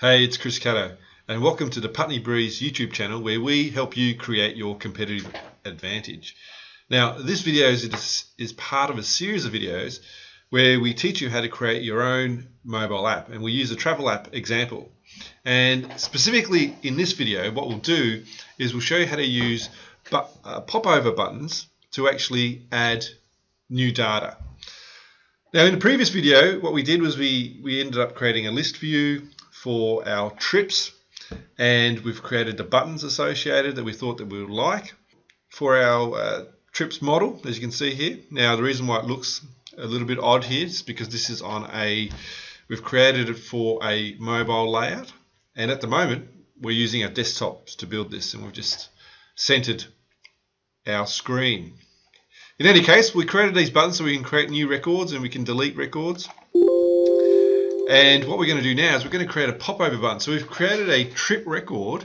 Hey, it's Chris Caddo, and welcome to the Putney Breeze YouTube channel where we help you create your competitive advantage. Now, this video is part of a series of videos where we teach you how to create your own mobile app, and we use a travel app example. And specifically in this video, what we'll do is we'll show you how to use popover buttons to actually add new data. Now, in the previous video, what we did was we ended up creating a list view for our trips, and we've created the buttons associated that we thought that we would like for our trips model, as you can see here. Now, the reason why it looks a little bit odd here is because this is we've created it for a mobile layout, and at the moment we're using our desktops to build this, and we've just centered our screen. In any case, we created these buttons so we can create new records and we can delete records. And what we're going to do now is we're going to create a popover button. So we've created a trip record.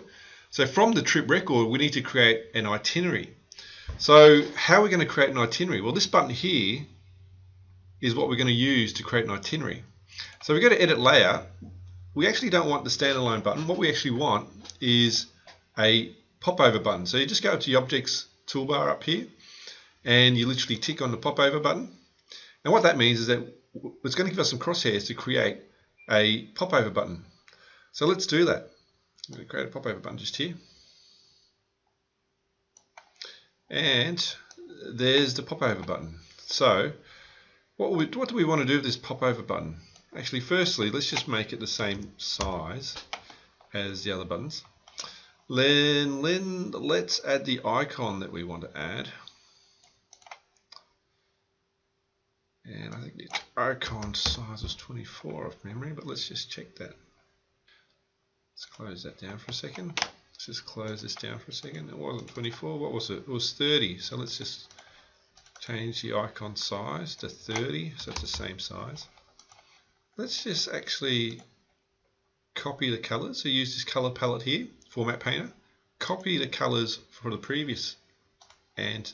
So from the trip record, we need to create an itinerary. So how are we going to create an itinerary? Well, this button here is what we're going to use to create an itinerary. So we go to Edit Layout. We actually don't want the standalone button. What we actually want is a popover button. So you just go to the Objects toolbar up here, and you literally tick on the popover button. And what that means is that it's going to give us some crosshairs to create a popover button. So let's do that. I'm going to create a popover button just here. And there's the popover button. So what do we want to do with this popover button? Actually, firstly, let's just make it the same size as the other buttons. Then let's add the icon that we want to add. And I think the icon size was 24 off memory, but let's just check that. Let's close that down for a second. Let's just close this down for a second. It wasn't 24, what was it? It was 30. So let's just change the icon size to 30, so it's the same size. Let's just actually copy the colors. So use this color palette here, Format Painter. Copy the colors for the previous and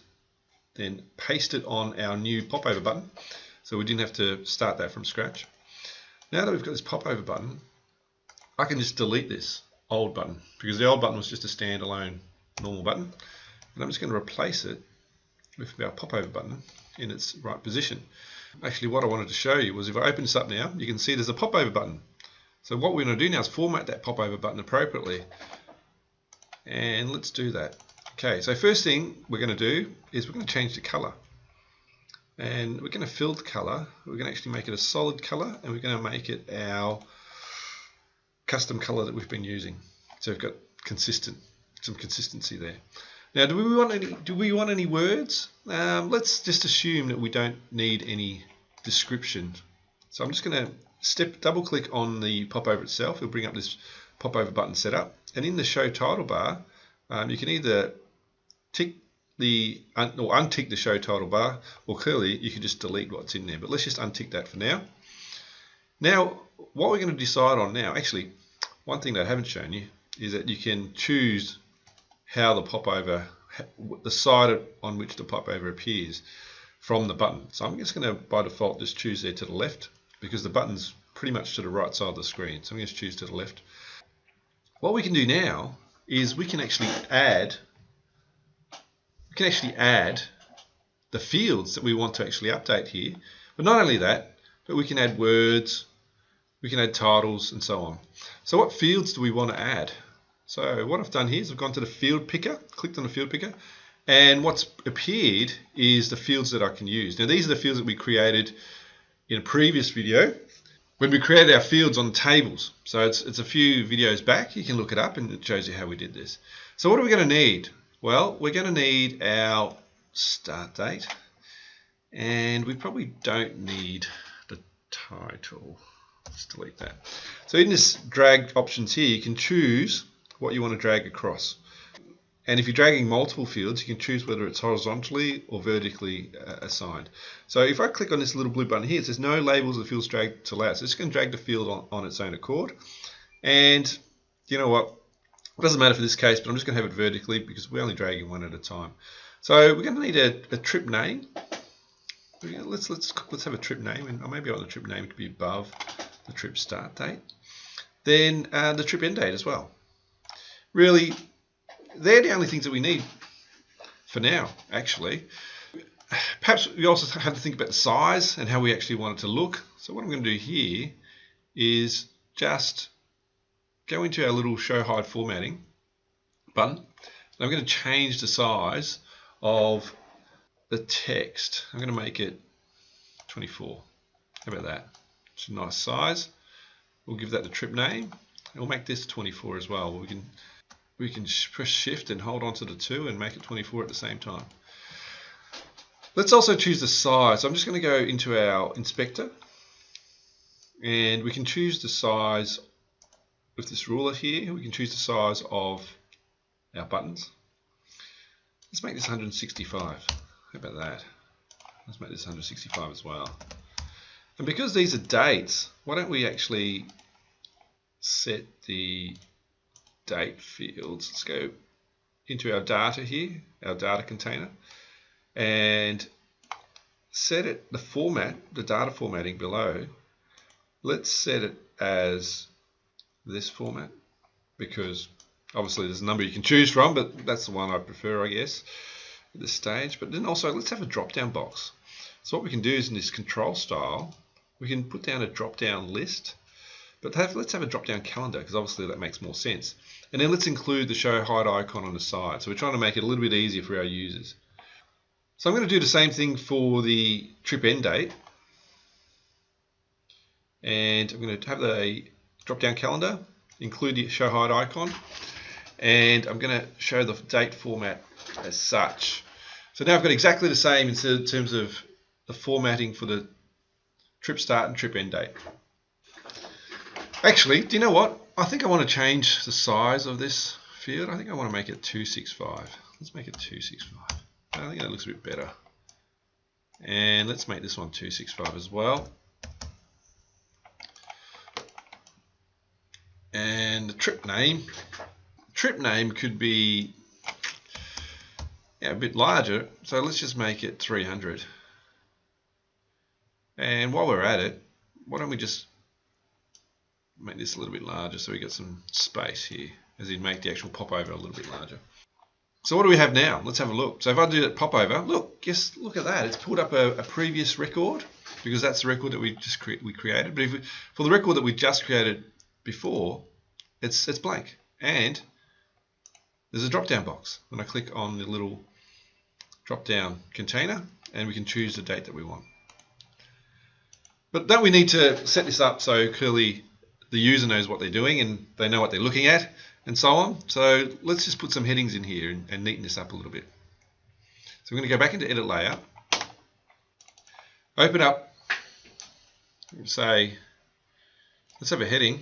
then paste it on our new popover button, so we didn't have to start that from scratch. Now that we've got this popover button, I can just delete this old button, because the old button was just a standalone normal button, and I'm just going to replace it with our popover button in its right position. Actually, what I wanted to show you was if I open this up now, you can see there's a popover button. So what we're going to do now is format that popover button appropriately, and let's do that. Okay, so first thing we're going to do is we're going to change the color, and we're going to fill the color. We're going to actually make it a solid color, and we're going to make it our custom color that we've been using. So we've got some consistency there. Now, do we want any words? Let's just assume that we don't need any description. So I'm just going to double click on the popover itself. It'll bring up this popover button setup, and in the show title bar, you can either tick or untick the show title bar, or clearly you can just delete what's in there, but let's just untick that for now. Now, what we're going to decide on now, actually, one thing that I haven't shown you is that you can choose how the side on which the popover appears from the button. So I'm just going to, by default, just choose there to the left, because the button's pretty much to the right side of the screen. So I'm going to choose to the left. What we can do now is we can actually add the fields that we want to actually update here. But not only that, but we can add words, we can add titles, and so on. So what fields do we want to add? So what I've done here is I've gone to the field picker, clicked on the field picker, and what's appeared is the fields that I can use. Now, these are the fields that we created in a previous video when we created our fields on tables. So it's a few videos back. You can look it up, and it shows you how we did this. So what are we going to need? Well, we're going to need our start date, and we probably don't need the title. Let's delete that. So in this drag options here, you can choose what you want to drag across. And if you're dragging multiple fields, you can choose whether it's horizontally or vertically assigned. So if I click on this little blue button here, it says no labels of fields dragged to layout. So it's going to drag the field on its own accord. And you know what? It doesn't matter for this case, but I'm just going to have it vertically because we're only dragging one at a time. So we're going to need a trip name. Let's have a trip name, and maybe I want the trip name to be above the trip start date. then the trip end date as well. Really, they're the only things that we need for now, actually. Perhaps we also have to think about the size and how we actually want it to look. So what I'm going to do here is just go into our little show hide formatting button. And I'm going to change the size of the text. I'm going to make it 24. How about that? It's a nice size. We'll give that the trip name, and we'll make this 24 as well. We can press shift and hold on to the 2 and make it 24 at the same time. Let's also choose the size. I'm just going to go into our inspector, and we can choose the size with this ruler here. We can choose the size of our buttons. Let's make this 165. How about that? Let's make this 165 as well. And because these are dates, why don't we actually set the date fields. Let's go into our data here, our data container, and set it, the format, the data formatting below. Let's set it as this format, because obviously there's a number you can choose from, but that's the one I prefer, I guess, at this stage. But then also let's have a drop-down box. So what we can do is in this control style, we can put down a drop-down list, but let's have a drop-down calendar, because obviously that makes more sense. And then let's include the show hide icon on the side. So we're trying to make it a little bit easier for our users. So I'm going to do the same thing for the trip end date. And I'm going to have the drop-down calendar, include the show hide icon, and I'm going to show the date format as such. So now I've got exactly the same in terms of the formatting for the trip start and trip end date. Actually, do you know what? I think I want to change the size of this field. I think I want to make it 265. Let's make it 265. I think that looks a bit better. And let's make this one 265 as well. And the trip name could be a bit larger, so let's just make it 300. And while we're at it, why don't we just make this a little bit larger so we get some space here, as in make the actual popover a little bit larger. So what do we have now? Let's have a look. So if I do that popover, look at that. It's pulled up a previous record, because that's the record that we created. But for the record that we just created before, it's blank, and there's a drop-down box. When I click on the little drop-down container, and we can choose the date that we want. But don't we need to set this up so clearly the user knows what they're doing and they know what they're looking at and so on? So let's just put some headings in here and neaten this up a little bit. So we're going to go back into Edit Layout, open up, say, let's have a heading,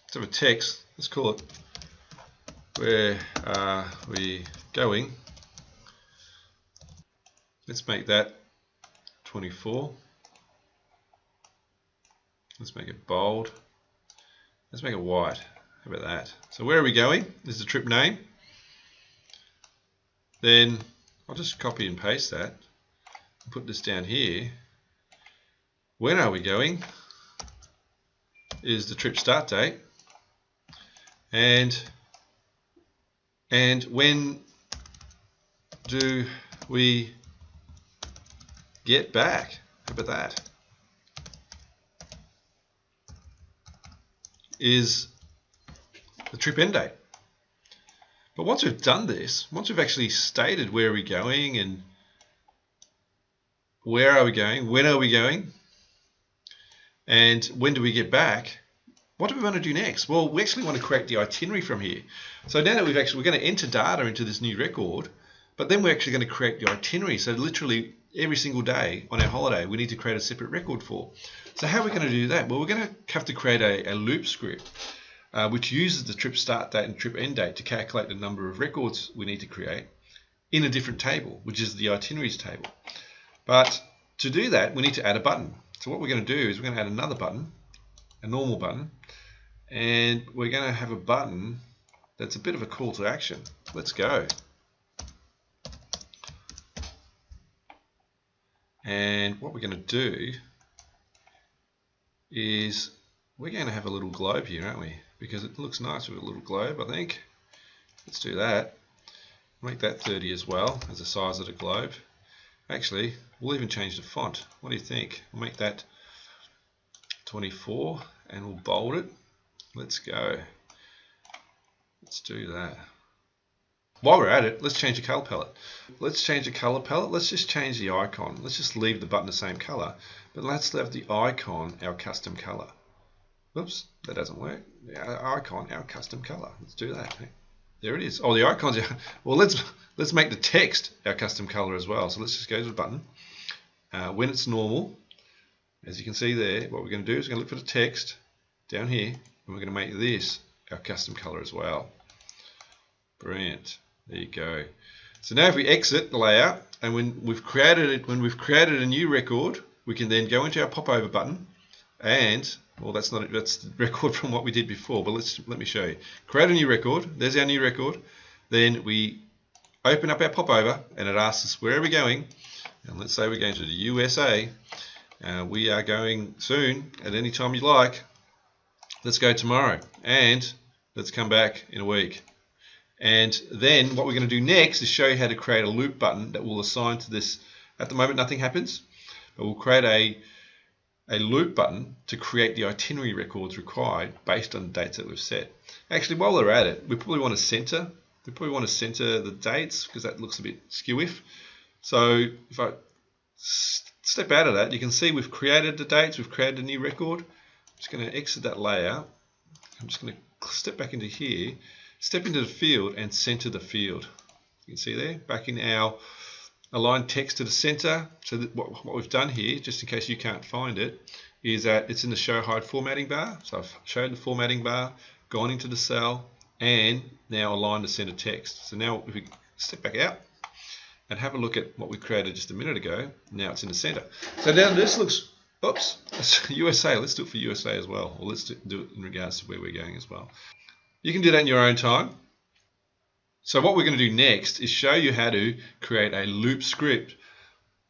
let's have a text, let's call it, where are we going? Let's make that 24. Let's make it bold. Let's make it white. How about that? So where are we going? This is the trip name. Then I'll just copy and paste that and put this down here. When are we going is the trip start date. And when do we get back? How about that? Is the trip end date. But once we've done this, once we've actually stated where are we going and where are we going, when are we going, and when do we get back, what do we want to do next? Well, we actually want to create the itinerary from here. So now that we're going to enter data into this new record, but then we're actually going to create the itinerary. So literally every single day on our holiday, we need to create a separate record for. So how are we going to do that? Well, we're going to have to create a loop script, which uses the trip start date and trip end date to calculate the number of records we need to create in a different table, which is the itineraries table. But to do that, we need to add a button. So what we're going to do is we're going to add another button, a normal button, and we're going to have a button that's a bit of a call to action. Let's go. And what we're going to do is we're going to have a little globe here, aren't we? because it looks nice with a little globe, I think. Let's do that. Make that 30 as well as the size of the globe. Actually, we'll even change the font. What do you think? We'll make that 24 and we'll bold it. Let's go. Let's do that. While we're at it, let's change the color palette. Let's change the color palette. Let's just change the icon. Let's just leave the button the same color, but let's have the icon our custom color. Oops, that doesn't work. The icon our custom color. Let's do that. There it is. Oh, the icons. Well, let's make the text our custom color as well. So let's just go to the button. When it's normal, as you can see there, what we're going to do is we're going to look for the text down here, and we're going to make this our custom color as well. Brilliant. There you go. So now if we exit the layout, and when we've created a new record, we can then go into our popover button, and well, that's the record from what we did before, but let me show you. Create a new record. There's our new record. Then we open up our popover, and it asks us where are we going, and let's say we're going to the USA. We are going soon, at any time you like. Let's go tomorrow, and let's come back in a week. And then what we're going to do next is show you how to create a loop button that will assign to this. At the moment nothing happens, but we'll create a loop button to create the itinerary records required based on the dates that we've set. Actually, while we're at it, we probably want to center the dates because that looks a bit skew-if. So if I step out of that, you can see we've created the dates, we've created a new record. I'm just going to exit that layout. I'm just going to step back into here, step into the field and center the field. You can see there, back in our align text to the center. So that what we've done here, just in case you can't find it, is that it's in the show hide formatting bar. So I've showed the formatting bar, gone into the cell, and now aligned the center text. So now if we step back out and have a look at what we created just a minute ago, now it's in the center. So now this looks, oops, it's USA. Let's do it for USA as well, or let's do it in regards to where we're going as well. You can do that in your own time. So what we're going to do next is show you how to create a loop script.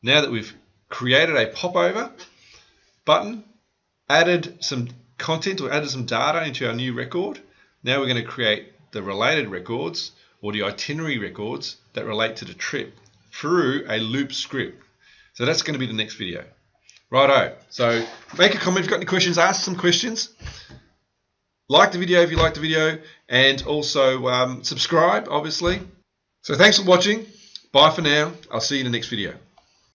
Now that we've created a popover button, added some content or added some data into our new record, now we're going to create the related records or the itinerary records that relate to the trip through a loop script. So that's going to be the next video. Righto. So make a comment if you've got any questions, ask some questions. Like the video if you liked the video, and also subscribe, obviously. So thanks for watching. Bye for now. I'll see you in the next video.